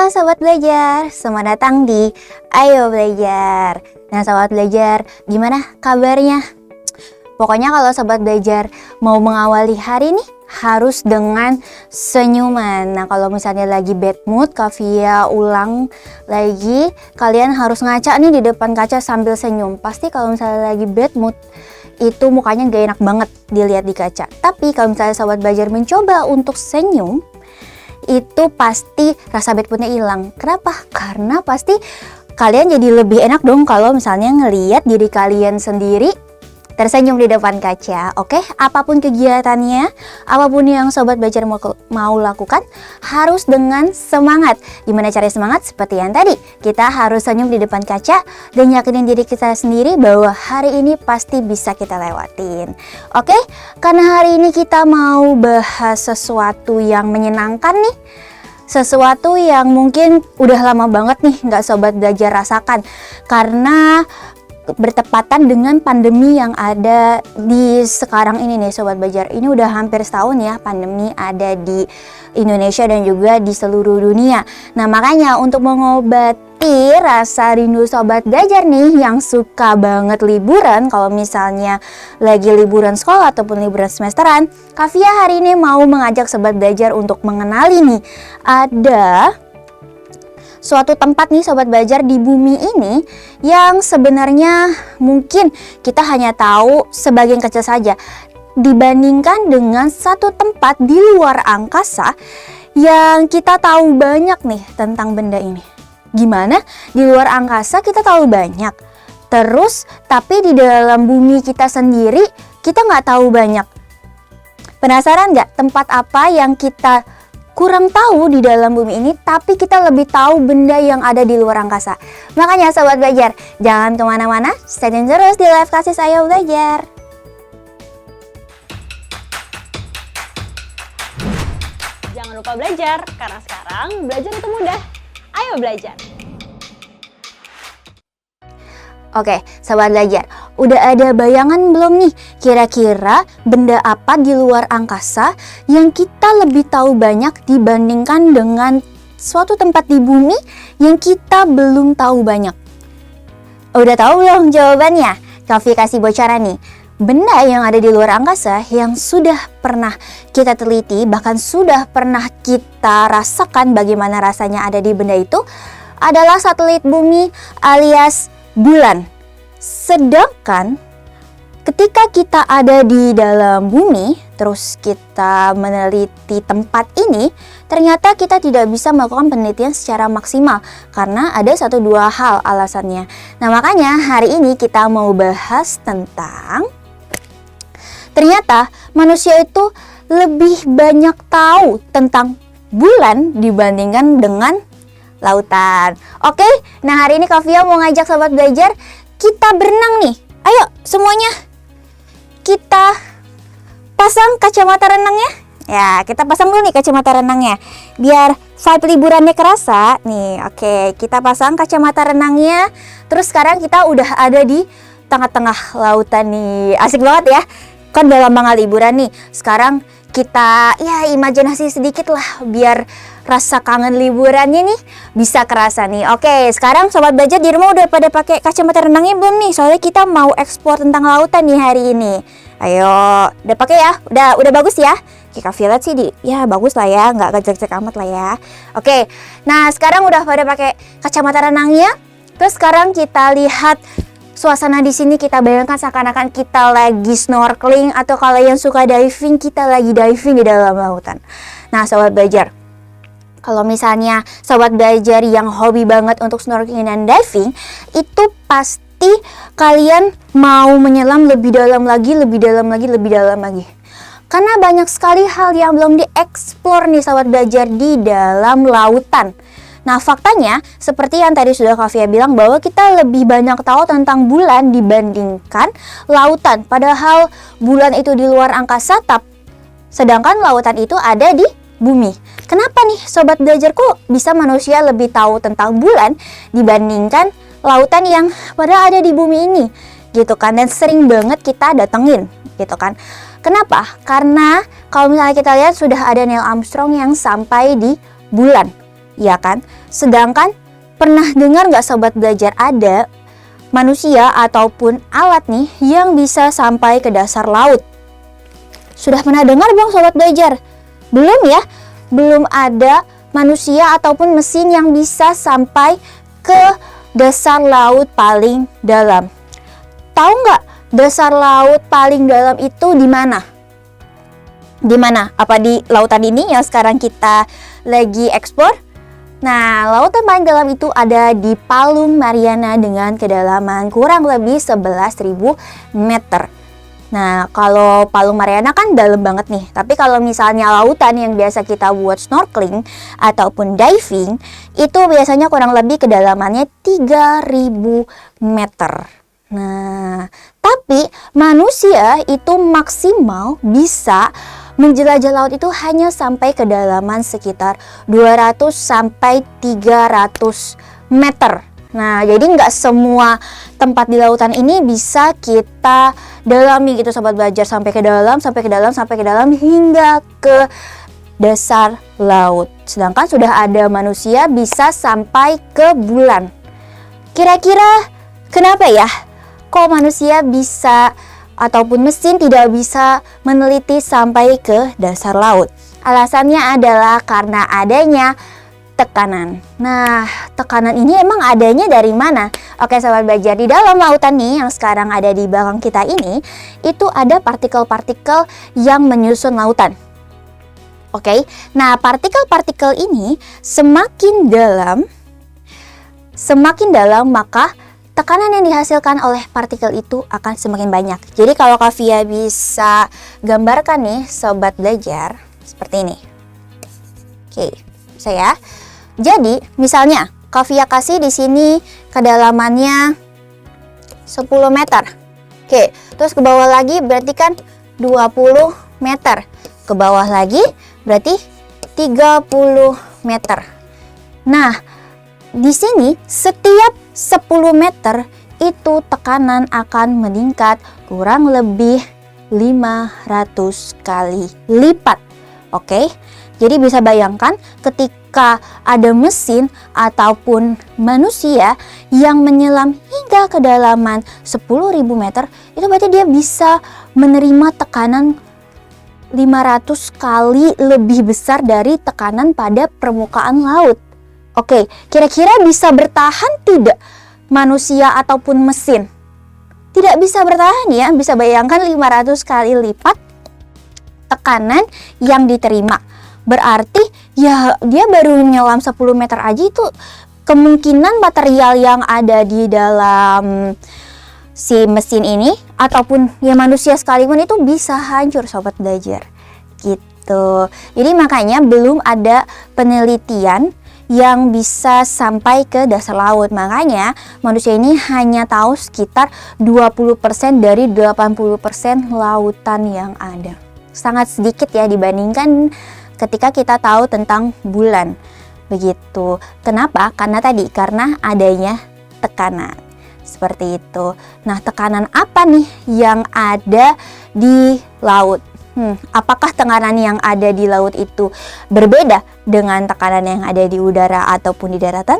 Halo Sobat Belajar, selamat datang di Ayo Belajar. Nah Sobat Belajar, gimana kabarnya? Pokoknya kalau Sobat Belajar mau mengawali hari nih, harus dengan senyuman. Nah kalau misalnya lagi bad mood, Kavia ulang lagi, kalian harus ngaca nih di depan kaca sambil senyum. Pasti kalau misalnya lagi bad mood, itu mukanya gak enak banget dilihat di kaca. Tapi kalau misalnya Sobat Belajar mencoba untuk senyum, itu pasti rasa bad moodnya hilang. Kenapa? Karena pasti kalian jadi lebih enak dong kalau misalnya ngelihat diri kalian sendiri tersenyum di depan kaca. Oke, apapun kegiatannya, apapun yang Sobat Belajar mau lakukan, harus dengan semangat. Gimana cara semangat? Seperti yang tadi, kita harus senyum di depan kaca dan yakinin diri kita sendiri bahwa hari ini pasti bisa kita lewatin. Oke, karena hari ini kita mau bahas sesuatu yang menyenangkan nih. Sesuatu yang mungkin udah lama banget nih nggak Sobat Belajar rasakan. Karena bertepatan dengan pandemi yang ada di sekarang ini nih Sobat Belajar. Ini udah hampir setahun ya pandemi ada di Indonesia dan juga di seluruh dunia. Nah makanya untuk mengobati rasa rindu Sobat Belajar nih yang suka banget liburan, kalau misalnya lagi liburan sekolah ataupun liburan semesteran, Kavia hari ini mau mengajak Sobat Belajar untuk mengenali nih ada suatu tempat nih Sobat Belajar di bumi ini yang sebenarnya mungkin kita hanya tahu sebagian kecil saja dibandingkan dengan satu tempat di luar angkasa yang kita tahu banyak nih tentang benda ini. Gimana? Di luar angkasa kita tahu banyak, terus tapi di dalam bumi kita sendiri kita nggak tahu banyak. Penasaran nggak tempat apa yang kita kurang tahu di dalam bumi ini, tapi kita lebih tahu benda yang ada di luar angkasa? Makanya Sobat Belajar, jangan kemana-mana, stay tune terus di live Kasih Ayo Belajar. Jangan lupa belajar, karena sekarang belajar itu mudah. Ayo belajar! Oke, Sobat Belajar, udah ada bayangan belum nih kira-kira benda apa di luar angkasa yang kita lebih tahu banyak dibandingkan dengan suatu tempat di bumi yang kita belum tahu banyak? Udah tahu belum jawabannya? Kavia kasih bocoran nih. Benda yang ada di luar angkasa yang sudah pernah kita teliti, bahkan sudah pernah kita rasakan bagaimana rasanya ada di benda itu adalah satelit bumi alias bulan. Sedangkan ketika kita ada di dalam bumi, terus kita meneliti tempat ini, ternyata kita tidak bisa melakukan penelitian secara maksimal karena ada 1-2 hal alasannya. Nah makanya hari ini kita mau bahas tentang ternyata manusia itu lebih banyak tahu tentang bulan dibandingkan dengan lautan. Oke, nah hari ini Kavia mau ngajak Sobat Belajar kita berenang nih. Ayo semuanya kita pasang kacamata renangnya. Ya, kita pasang dulu nih kacamata renangnya biar vibe liburannya kerasa nih. Oke, kita pasang kacamata renangnya. Terus sekarang kita udah ada di tengah-tengah lautan nih. Asik banget ya. Kan udah lama gak liburan nih. Sekarang kita ya imajinasi sedikit lah biar rasa kangen liburannya nih bisa kerasa nih. Oke, sekarang Sobat Belajar di rumah udah pada pakai kacamata renangnya belum nih? Soalnya kita mau eksplor tentang lautan nih hari ini. Ayo, udah pakai ya? Udah bagus ya? Oke, Kavia lihat sih ya bagus lah ya, nggak gejek-gejek amat lah ya. Oke, nah sekarang udah pada pakai kacamata renangnya. Terus sekarang kita lihat suasana di sini, kita bayangkan seakan-akan kita lagi snorkeling atau kalau yang suka diving, kita lagi diving di dalam lautan. Nah, Sobat Belajar, kalau misalnya Sobat Belajar yang hobi banget untuk snorkeling dan diving, itu pasti kalian mau menyelam lebih dalam lagi, lebih dalam lagi, lebih dalam lagi. Karena banyak sekali hal yang belum dieksplor nih Sobat Belajar di dalam lautan. Nah faktanya seperti yang tadi sudah Kavia bilang bahwa kita lebih banyak tahu tentang bulan dibandingkan lautan. Padahal bulan itu di luar angkasa, sedangkan lautan itu ada di bumi. Kenapa nih Sobat Belajar kok bisa manusia lebih tahu tentang bulan dibandingkan lautan yang padahal ada di bumi ini? Gitu kan, dan sering banget kita datengin gitu kan. Kenapa? Karena kalau misalnya kita lihat sudah ada Neil Armstrong yang sampai di bulan. ya kan? Sedangkan pernah dengar nggak sobat belajar ada manusia ataupun alat nih yang bisa sampai ke dasar laut? Sudah pernah dengar belum sobat belajar? Belum ya? Belum ada manusia ataupun mesin yang bisa sampai ke dasar laut paling dalam. Tahu nggak dasar laut paling dalam itu di mana? Di mana? Apa di lautan ini yang sekarang kita lagi eksplor? Nah, lautan paling dalam itu ada di Palung Mariana dengan kedalaman kurang lebih 11.000 meter. Nah, kalau Palung Mariana kan dalam banget nih. Tapi kalau misalnya lautan yang biasa kita buat snorkeling ataupun diving, itu biasanya kurang lebih kedalamannya 3.000 meter. Nah, tapi manusia itu maksimal bisa menjelajah laut itu hanya sampai kedalaman sekitar 200 sampai 300 meter. Nah, jadi nggak semua tempat di lautan ini bisa kita dalami gitu sobat belajar, sampai ke dalam, sampai ke dalam, sampai ke dalam hingga ke dasar laut. Sedangkan sudah ada manusia bisa sampai ke bulan. Kira-kira kenapa ya? Kok manusia bisa ataupun mesin tidak bisa meneliti sampai ke dasar laut? Alasannya adalah karena adanya tekanan. Nah, tekanan ini emang adanya dari mana? Oke sobat belajar, di dalam lautan nih yang sekarang ada di belakang kita ini, itu ada partikel-partikel yang menyusun lautan. Oke, nah partikel-partikel ini semakin dalam maka tekanan yang dihasilkan oleh partikel itu akan semakin banyak. Jadi kalau Kavia bisa gambarkan nih sobat belajar seperti ini. Oke, bisa ya. Jadi misalnya Kavia kasih di sini kedalamannya 10 meter. Oke, terus ke bawah lagi berarti kan 20 meter. Ke bawah lagi berarti 30 meter. Nah, di sini setiap 10 meter itu tekanan akan meningkat kurang lebih 500 kali lipat. Oke, jadi bisa bayangkan ketika ada mesin ataupun manusia yang menyelam hingga kedalaman 10.000 meter, itu berarti dia bisa menerima tekanan 500 kali lebih besar dari tekanan pada permukaan laut. Oke, kira-kira bisa bertahan tidak manusia ataupun mesin? Tidak bisa bertahan ya, bisa bayangkan 500 kali lipat tekanan yang diterima. Berarti ya dia baru menyelam 10 meter aja itu kemungkinan material yang ada di dalam si mesin ini ataupun ya manusia sekalipun itu bisa hancur sobat belajar. Gitu. Jadi makanya belum ada penelitian yang bisa sampai ke dasar laut. Makanya manusia ini hanya tahu sekitar 20% dari 80% lautan yang ada. Sangat sedikit ya dibandingkan ketika kita tahu tentang bulan. Begitu. Kenapa? Karena adanya tekanan. Seperti itu. Nah, tekanan apa nih yang ada di laut? Apakah tekanan yang ada di laut itu berbeda dengan tekanan yang ada di udara ataupun di daratan?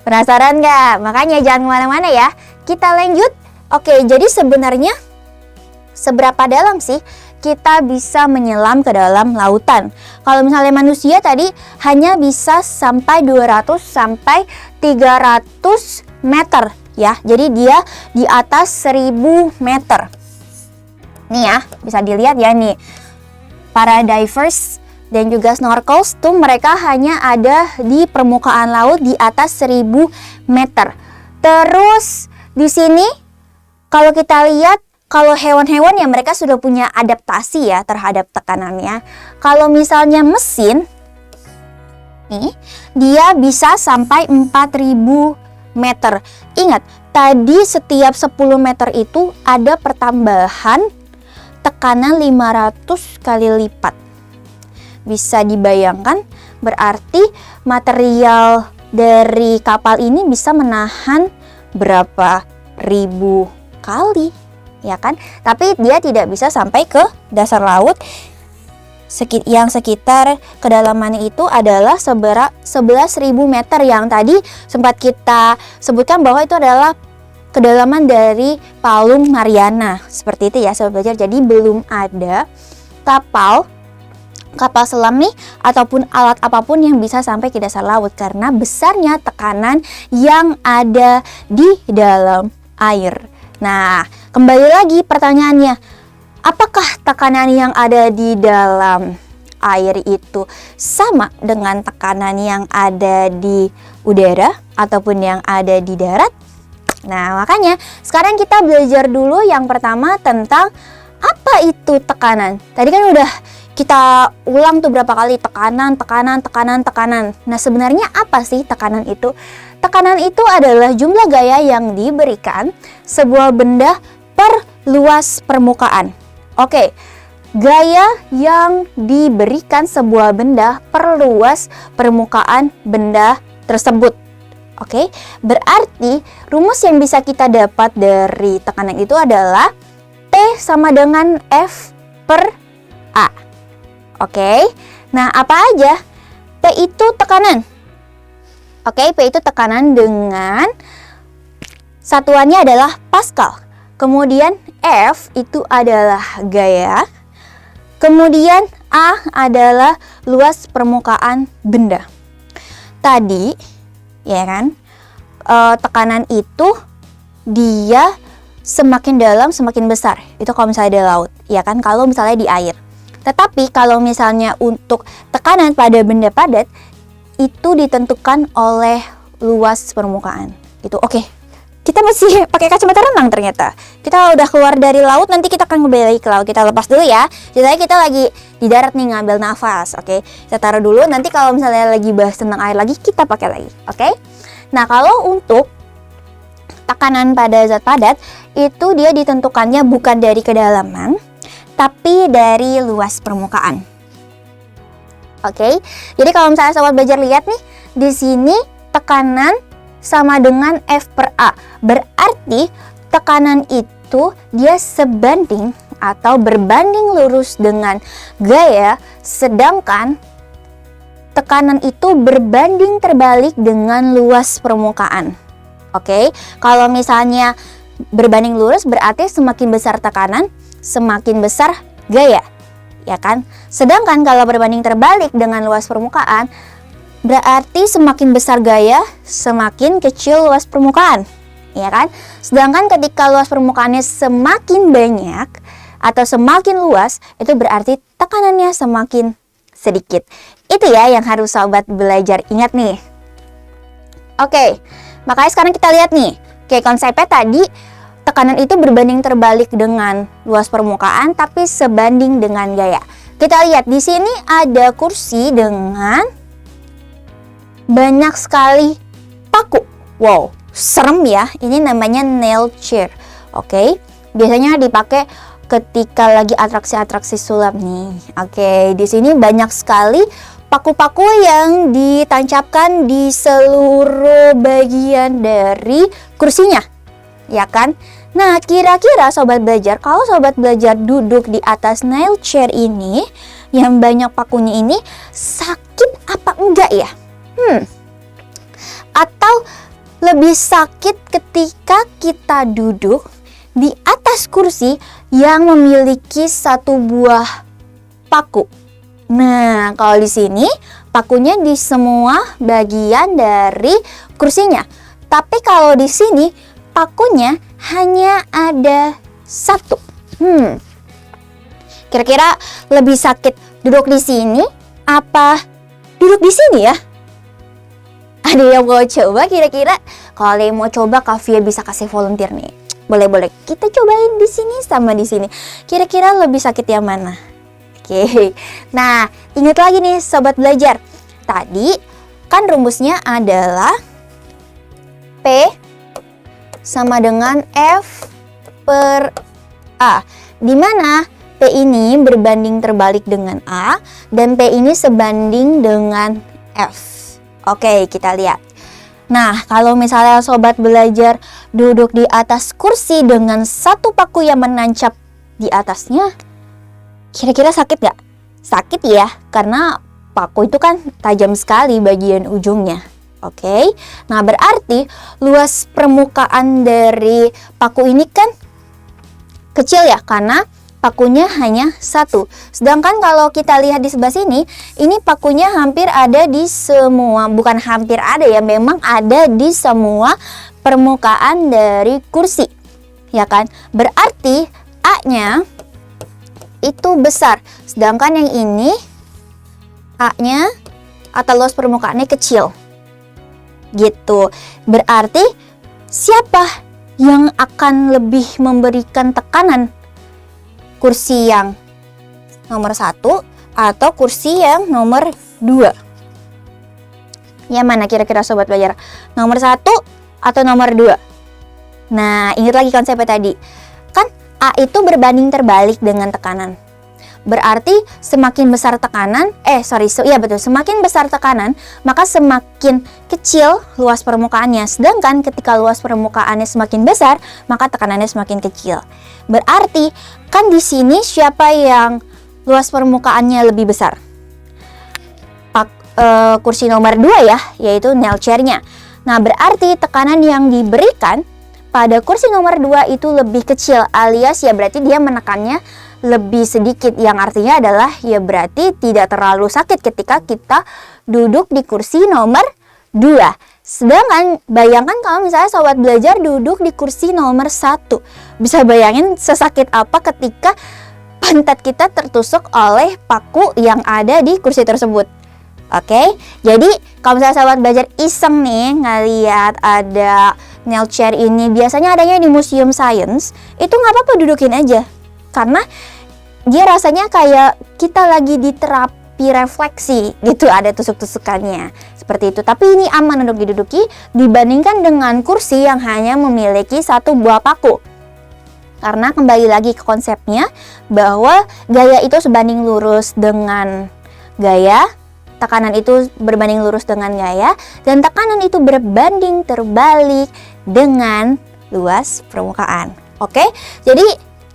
Penasaran nggak? Makanya jangan kemana-mana ya. Kita lanjut. Oke, jadi sebenarnya seberapa dalam sih kita bisa menyelam ke dalam lautan? Kalau misalnya manusia tadi hanya bisa sampai 200 sampai 300 meter ya. Jadi dia di atas 1000 meter. Nih ya, bisa dilihat ya nih. Para divers dan juga snorkels tuh mereka hanya ada di permukaan laut di atas 1000 meter. Terus di sini kalau kita lihat, kalau hewan-hewan ya mereka sudah punya adaptasi ya terhadap tekanannya. Kalau misalnya mesin nih, dia bisa sampai 4000 meter. Ingat, tadi setiap 10 meter itu ada pertambahan tekanan 500 kali lipat. Bisa dibayangkan berarti material dari kapal ini bisa menahan berapa ribu kali, ya kan? Tapi dia tidak bisa sampai ke dasar laut yang sekitar kedalamannya itu adalah 11.000 meter yang tadi sempat kita sebutkan bahwa itu adalah kedalaman dari Palung Mariana. Seperti itu ya Sobat Belajar. Jadi belum ada kapal selam nih ataupun alat apapun yang bisa sampai ke dasar laut karena besarnya tekanan yang ada di dalam air. Nah, kembali lagi pertanyaannya, apakah tekanan yang ada di dalam air itu sama dengan tekanan yang ada di udara ataupun yang ada di darat? Nah, makanya sekarang kita belajar dulu yang pertama tentang apa itu tekanan. Tadi kan udah kita ulang tuh berapa kali tekanan. Nah, sebenarnya apa sih tekanan itu? Tekanan itu adalah jumlah gaya yang diberikan sebuah benda per luas permukaan. Oke, gaya yang diberikan sebuah benda per luas permukaan benda tersebut. Oke, berarti rumus yang bisa kita dapat dari tekanan itu adalah T sama dengan F per A. Oke, nah apa aja? P itu tekanan. Oke, P itu tekanan dengan satuannya adalah Pascal. Kemudian F itu adalah gaya. Kemudian A adalah luas permukaan benda. Tadi, ya kan, tekanan itu dia semakin dalam semakin besar. Itu kalau misalnya di laut, ya kan, kalau misalnya di air. Tetapi kalau misalnya untuk tekanan pada benda padat itu ditentukan oleh luas permukaan. Itu oke. Kita masih pakai kacamata renang ternyata. Kita udah keluar dari laut, nanti kita akan kembali lagi ke laut. Kita lepas dulu ya. Ceritanya kita lagi di darat nih ngambil nafas, oke. Kita taruh dulu, nanti kalau misalnya lagi bahas tentang air lagi kita pakai lagi, oke. Nah, kalau untuk tekanan pada zat padat itu dia ditentukannya bukan dari kedalaman, tapi dari luas permukaan. Oke, jadi kalau misalnya Sobat Belajar lihat nih, di sini tekanan sama dengan F per A. Berarti tekanan itu dia sebanding atau berbanding lurus dengan gaya, sedangkan tekanan itu berbanding terbalik dengan luas permukaan. Oke, kalau misalnya berbanding lurus berarti semakin besar tekanan, semakin besar gaya, ya kan? Sedangkan kalau berbanding terbalik dengan luas permukaan, berarti semakin besar gaya, semakin kecil luas permukaan, ya kan? Sedangkan ketika luas permukaannya semakin banyak atau semakin luas, itu berarti tekanannya semakin sedikit. Itu ya yang harus Sobat Belajar ingat nih. Oke, makanya sekarang kita lihat nih, kayak konsepnya tadi, tekanan itu berbanding terbalik dengan luas permukaan tapi sebanding dengan gaya. Kita lihat di sini ada kursi dengan banyak sekali paku. Wow, serem ya. Ini namanya nail chair. Oke, biasanya dipakai ketika lagi atraksi-atraksi sulap nih. Oke, di sini banyak sekali paku-paku yang ditancapkan di seluruh bagian dari kursinya, ya kan? Nah, kira-kira Sobat Belajar, kalau Sobat Belajar duduk di atas nail chair ini, yang banyak pakunya ini, sakit apa enggak ya? Atau lebih sakit ketika kita duduk di atas kursi yang memiliki satu buah paku. Nah, kalau di sini pakunya di semua bagian dari kursinya. Tapi kalau di sini pakunya hanya ada satu. Kira-kira lebih sakit duduk di sini apa duduk di sini ya? Ada yang mau coba kira-kira? Kalau ada yang mau coba, Kavia bisa kasih volunteer nih. Boleh-boleh. Kita cobain di sini sama di sini. Kira-kira lebih sakit yang mana? Oke. Nah, ingat lagi nih Sobat Belajar. Tadi kan rumusnya adalah P sama dengan F per A. Di mana P ini berbanding terbalik dengan A dan P ini sebanding dengan F. Oke, kita lihat. Nah, kalau misalnya Sobat Belajar duduk di atas kursi dengan satu paku yang menancap di atasnya, kira-kira sakit gak? sakit ya, karena paku itu kan tajam sekali bagian ujungnya. Oke, nah berarti luas permukaan dari paku ini kan kecil ya, karena pakunya hanya satu. Sedangkan kalau kita lihat di sebelah sini, ini pakunya hampir ada di semua, bukan hampir ada ya, memang ada di semua permukaan dari kursi, ya kan? Berarti A-nya itu besar, sedangkan yang ini A-nya atau luas permukaannya kecil. Gitu. Berarti siapa yang akan lebih memberikan tekanan? Kursi yang nomor 1 atau kursi yang nomor 2? Yang mana kira-kira sobat belajar? Nomor 1 atau nomor 2? Nah, ingat lagi konsepnya tadi. Kan A itu berbanding terbalik dengan tekanan. Berarti semakin besar tekanan, semakin besar tekanan, maka semakin kecil luas permukaannya. Sedangkan ketika luas permukaannya semakin besar, maka tekanannya semakin kecil. Berarti kan di sini siapa yang luas permukaannya lebih besar? Kursi nomor 2 ya, yaitu nail chair-nya. Nah, berarti tekanan yang diberikan pada kursi nomor 2 itu lebih kecil, alias ya berarti dia menekannya lebih sedikit, yang artinya adalah ya berarti tidak terlalu sakit ketika kita duduk di kursi nomor 2. Sedangkan bayangkan kalau misalnya sobat belajar duduk di kursi nomor 1. Bisa bayangin sesakit apa ketika pantat kita tertusuk oleh paku yang ada di kursi tersebut. Oke, jadi kalau misalnya sobat belajar iseng nih ngeliat ada nail chair ini, biasanya adanya di Museum Science, itu nggak apa-apa dudukin aja. Karena dia rasanya kayak kita lagi di terapi refleksi gitu, ada tusuk-tusukannya seperti itu. Tapi ini aman untuk diduduki dibandingkan dengan kursi yang hanya memiliki satu buah paku. Karena kembali lagi ke konsepnya bahwa gaya itu sebanding lurus dengan gaya, tekanan itu berbanding lurus dengan gaya, dan tekanan itu berbanding terbalik dengan luas permukaan. Oke, jadi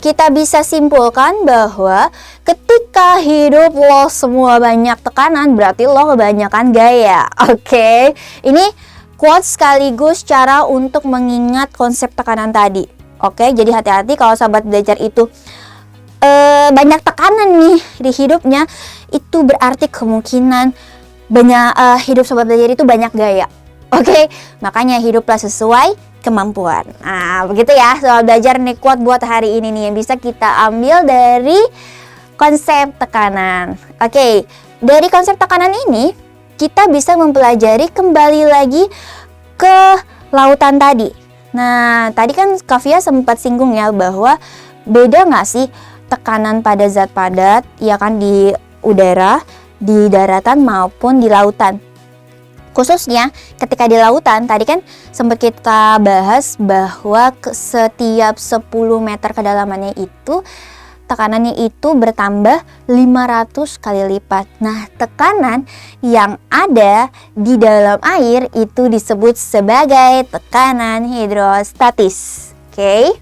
kita bisa simpulkan bahwa ketika hidup lo semua banyak tekanan, berarti lo kebanyakan gaya. Oke, ini quotes sekaligus cara untuk mengingat konsep tekanan tadi. Oke, jadi hati-hati kalau sahabat belajar itu banyak tekanan nih di hidupnya, itu berarti kemungkinan banyak hidup sobat belajar itu banyak gaya. Oke, makanya hiduplah sesuai kemampuan. Nah, begitu ya sobat belajar, nih quote buat hari ini nih yang bisa kita ambil dari konsep tekanan. Oke, dari konsep tekanan ini kita bisa mempelajari kembali lagi ke lautan tadi. Nah, tadi kan Kavia sempat singgung ya bahwa beda nggak sih tekanan pada zat padat ya kan di udara, di daratan maupun di lautan. Khususnya ketika di lautan, tadi kan sempat kita bahas bahwa setiap 10 meter kedalamannya itu tekanannya itu bertambah 500 kali lipat. Nah, tekanan yang ada di dalam air itu disebut sebagai tekanan hidrostatis. Oke.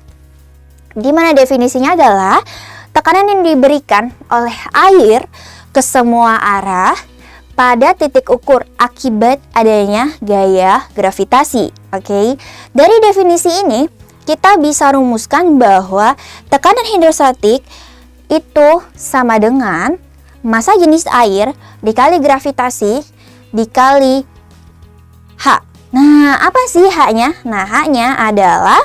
Dimana definisinya adalah tekanan yang diberikan oleh air ke semua arah pada titik ukur akibat adanya gaya gravitasi. Oke. Dari definisi ini kita bisa rumuskan bahwa tekanan hidrostatik itu sama dengan massa jenis air dikali gravitasi dikali H. Nah, apa sih H-nya? Nah, H-nya adalah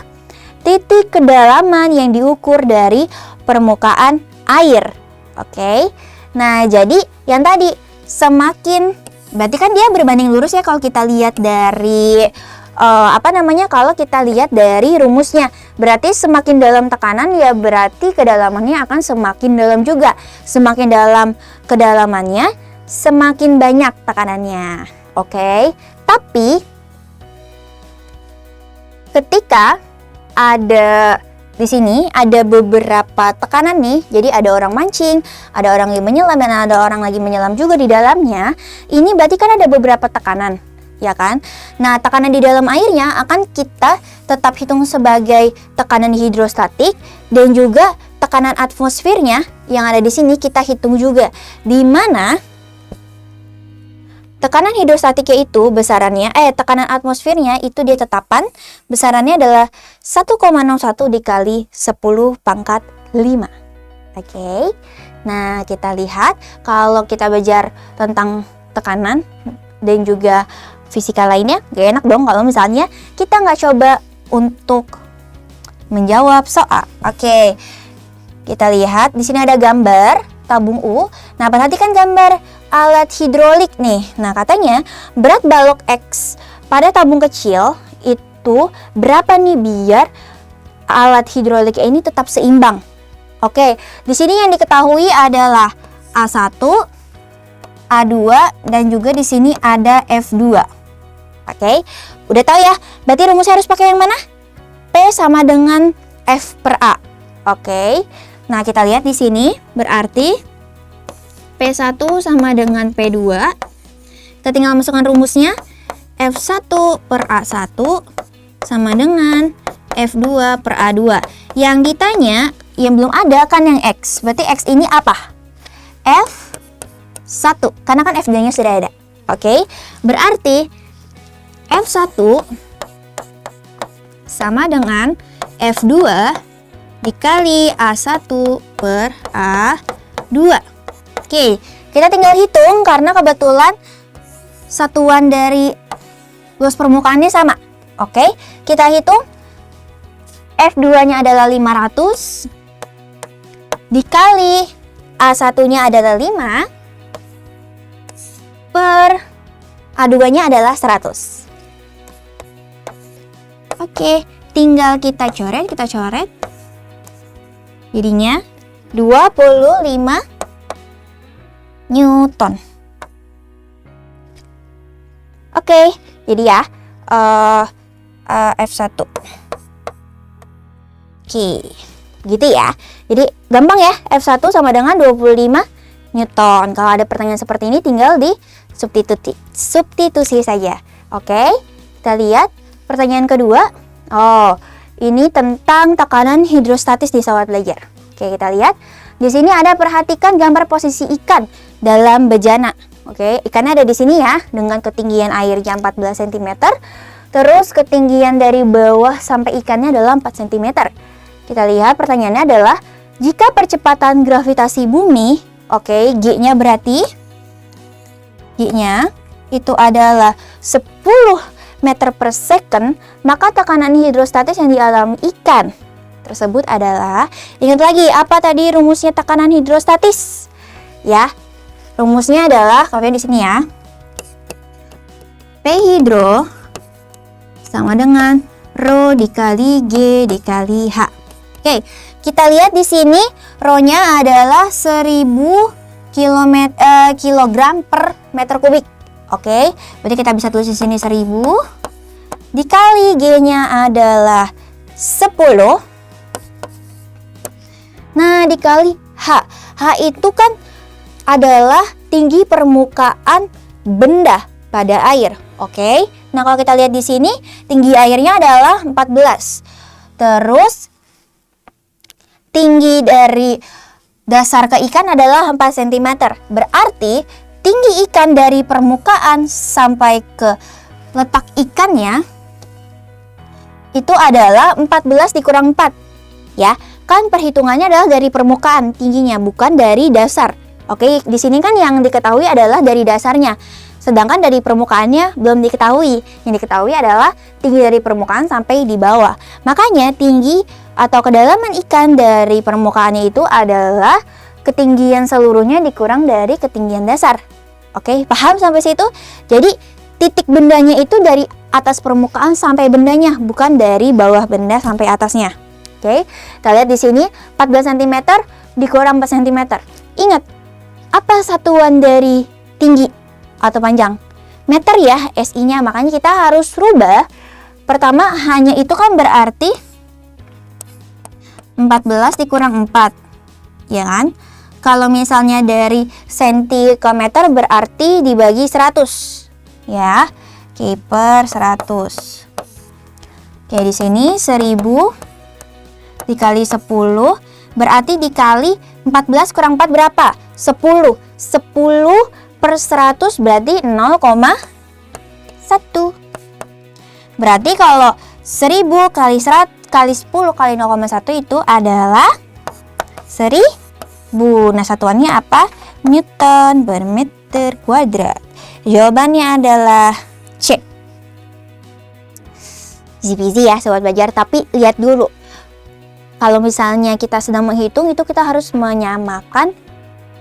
titik kedalaman yang diukur dari permukaan air. Oke. Nah, jadi yang tadi semakin, berarti kan dia berbanding lurus ya kalau kita lihat dari kalau kita lihat dari rumusnya. Berarti semakin dalam tekanan ya berarti kedalamannya akan semakin dalam juga. Semakin dalam kedalamannya semakin banyak tekanannya. Oke. Tapi ketika ada di sini ada beberapa tekanan nih, jadi ada orang mancing, ada orang yang menyelam, dan ada orang lagi menyelam juga di dalamnya. Ini berarti kan ada beberapa tekanan, ya kan? Nah, tekanan di dalam airnya akan kita tetap hitung sebagai tekanan hidrostatik dan juga tekanan atmosfernya yang ada di sini kita hitung juga, di mana tekanan hidrostatiknya itu tekanan atmosfernya itu dia tetapan besarannya adalah 1,01 dikali 10 pangkat 5. Oke. Nah, kita lihat kalau kita belajar tentang tekanan dan juga fisika lainnya, gak enak dong kalau misalnya kita nggak coba untuk menjawab soal. Oke. Kita lihat di sini ada gambar tabung U. Nah, perhatikan gambar alat hidrolik nih. Nah, katanya berat balok X pada tabung kecil itu berapa nih biar alat hidrolik ini tetap seimbang. Oke, di sini yang diketahui adalah A1, A2 dan juga di sini ada F2. Oke, udah tahu ya? Berarti rumusnya harus pakai yang mana? P sama dengan F per A. Oke. Nah, kita lihat di sini berarti P1 sama dengan P2. Kita tinggal masukkan rumusnya. F1 per A1 sama dengan F2 per A2. Yang ditanya, yang belum ada kan yang X. Berarti X ini apa? F1. Karena kan F2-nya sudah ada. Oke. Berarti F1 sama dengan F2 dikali A1 per A2. Oke, kita tinggal hitung karena kebetulan satuan dari luas permukaannya sama. Oke, kita hitung. F2-nya adalah 500 dikali A1-nya adalah 5 per A2-nya adalah 100. Oke, tinggal kita coret. Jadinya 25 Newton. Oke, jadi ya F1. Oke, gitu ya. Jadi gampang ya, F1 sama dengan 25 Newton. Kalau ada pertanyaan seperti ini tinggal di substitusi saja. Oke, kita lihat pertanyaan kedua. Oh, ini tentang tekanan hidrostatis di sahabat belajar. Oke, kita lihat. Di sini ada perhatikan gambar posisi ikan dalam bejana. Oke, ikannya ada di sini ya, dengan ketinggian airnya 14 cm. Terus ketinggian dari bawah sampai ikannya adalah 4 cm. Kita lihat pertanyaannya adalah, jika percepatan gravitasi bumi, oke, G-nya berarti, G-nya itu adalah 10 meter per second, maka tekanan hidrostatis yang dialami ikan tersebut adalah, ingat lagi apa tadi rumusnya tekanan hidrostatis? Ya, rumusnya adalah, kalau di sini ya, P hidro sama dengan rho dikali G dikali H. Oke, kita lihat di sini rho-nya adalah 1000 kilogram per meter kubik. Oke, berarti kita bisa tulis di sini 1000 dikali G-nya adalah 10. Nah, dikali H. H itu kan adalah tinggi permukaan benda pada air. Oke. Nah, kalau kita lihat di sini tinggi airnya adalah 14. Terus tinggi dari dasar ke ikan adalah 4 cm. Berarti tinggi ikan dari permukaan sampai ke letak ikannya itu adalah 14 dikurang 4. Ya, kan perhitungannya adalah dari permukaan tingginya, bukan dari dasar. Oke, di sini kan yang diketahui adalah dari dasarnya. Sedangkan dari permukaannya belum diketahui. Yang diketahui adalah tinggi dari permukaan sampai di bawah. Makanya tinggi atau kedalaman ikan dari permukaannya itu adalah ketinggian seluruhnya dikurang dari ketinggian dasar. Oke, paham sampai situ? Jadi titik bendanya itu dari atas permukaan sampai bendanya, bukan dari bawah benda sampai atasnya. Oke, kita lihat di sini 14 cm dikurang 4 cm. Ingat, apa satuan dari tinggi atau panjang? Meter ya, SI-nya. Makanya kita harus rubah. Pertama, hanya itu kan berarti 14 dikurang 4. Ya kan? Kalau misalnya dari senti ke meter berarti dibagi 100. Ya, Oke, per 100. Oke, di sini 1000 dikali 10 Berarti dikali 14 kurang 4 berapa? 10. 10 per 100 berarti 0,1. Berarti kalau 1000 kali 100 kali 10 kali 0,1 itu adalah 1000. Nah, satuannya apa? Newton per meter kuadrat. Jawabannya adalah C. Easy peasy ya sobat belajar, tapi lihat dulu. Kalau misalnya kita sedang menghitung itu kita harus menyamakan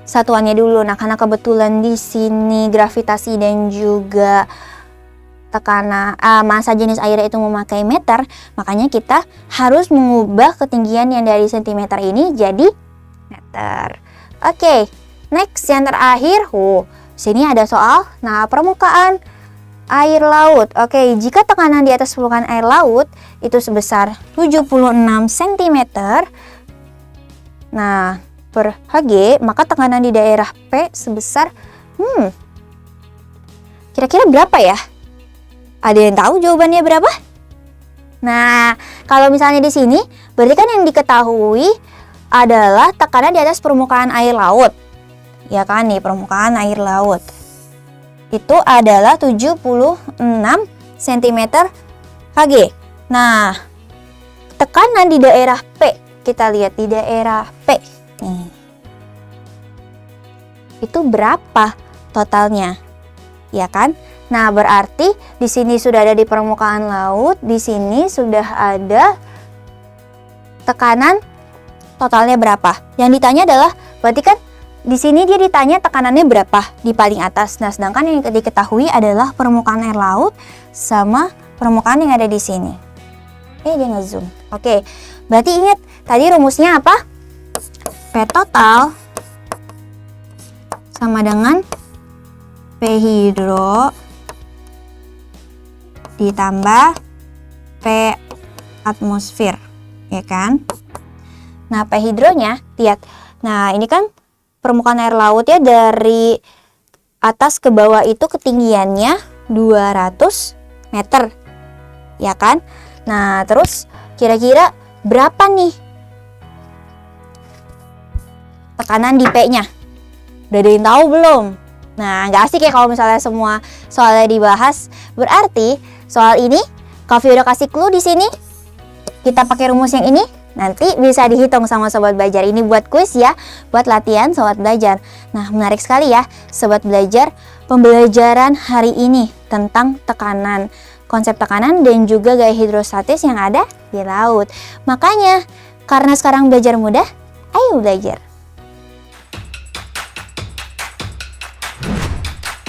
satuannya dulu. Nah, karena kebetulan di sini gravitasi dan juga tekanan massa jenis air itu memakai meter, makanya kita harus mengubah ketinggian yang dari sentimeter ini jadi meter. Oke, next yang terakhir. Sini ada soal. Nah, permukaan air laut. Oke, jika tekanan di atas permukaan air laut itu sebesar 76 cm, nah, per Hg, maka tekanan di daerah P sebesar kira-kira berapa ya? Ada yang tahu jawabannya berapa? Nah, kalau misalnya di sini, berarti kan yang diketahui adalah tekanan di atas permukaan air laut. Ya kan nih, permukaan air laut. Itu adalah 76 cm Hg. Nah, tekanan di daerah P, kita lihat di daerah P. Nih. Itu berapa totalnya? Ya kan? Nah, berarti di sini sudah ada di permukaan laut, di sini sudah ada tekanan totalnya berapa. Yang ditanya adalah, berarti kan di sini dia ditanya tekanannya berapa di paling atas. Nah, sedangkan yang diketahui adalah permukaan air laut sama permukaan yang ada di sini. Dia ngezoom. Oke, berarti ingat tadi rumusnya apa? P total sama dengan P hidro ditambah P atmosfer, ya kan? Nah, P hidronya, lihat. Nah, ini kan permukaan air laut ya, dari atas ke bawah itu ketinggiannya 200 meter, ya kan? Nah, terus kira-kira berapa nih tekanan di P-nya? Udah ada yang tahu belum? Nah, nggak asik ya kalau misalnya semua soalnya dibahas. Berarti soal ini, Kak Vi udah kasih clue di sini. Kita pakai rumus yang ini. Nanti bisa dihitung sama sobat belajar. Ini buat kuis ya, buat latihan sobat belajar. Nah, menarik sekali ya sobat belajar, pembelajaran hari ini tentang tekanan, konsep tekanan dan juga gaya hidrostatis yang ada di laut. Makanya, karena sekarang belajar mudah, ayo belajar.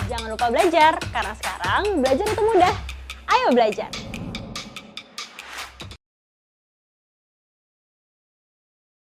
Jangan lupa belajar, karena sekarang belajar itu mudah. Ayo belajar.